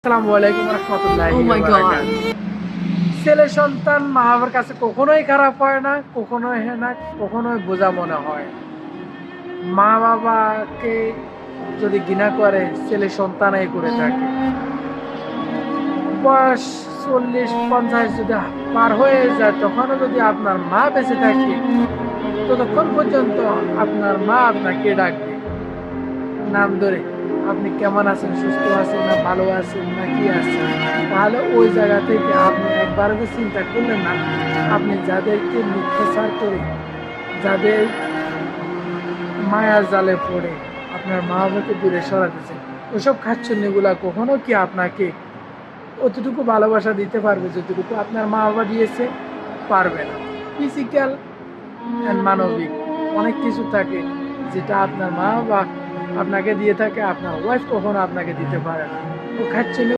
আসসালামু আলাইকুম রহমতুল্লাহি Oh ওয়া my God. বারাকাতুহু। ছেলে সন্তান মা বাবার কাছে কখনোই খারাপ হয় না, কখনোই হয় না, কখনোই বোঝা মনে হয়। মা বাবাকে যদি ঘৃণা করে ছেলে সন্তানই করে থাকে। বয়স 40-50 যদি পার হয়ে যায় তখনও যদি আপনার মা বেঁচে থাকে ততক্ষণ পর্যন্ত আপনার মা আপনাকে ডাকবে নাম ধরে। আপনি কেমন আছেন, সুস্থ আছেন না ভালো আছেন না কি আছেন? তাহলে ওই জায়গা থেকে আপনি একবারও কি চিন্তা করলেন না আপনি যাদেরকে মিথ্যাচার করে, যাদের মায়ার জালে পড়ে আপনার মা বাবাকে দূরে সরাতেছেন, ওসব খাচ্ছন্নিগুলা কখনো কি আপনাকে অতটুকু ভালোবাসা দিতে পারবে যতটুকু আপনার মা বাবা দিয়েছে? পারবে না। ফিজিক্যাল অ্যান্ড মানবিক অনেক কিছু থাকে যেটা আপনার মা বাবা আপনাকে দিয়ে থাকে, আপনার ওয়াইফ কখনো আপনাকে দিতে পারে না। ও খাচ্ছন্নি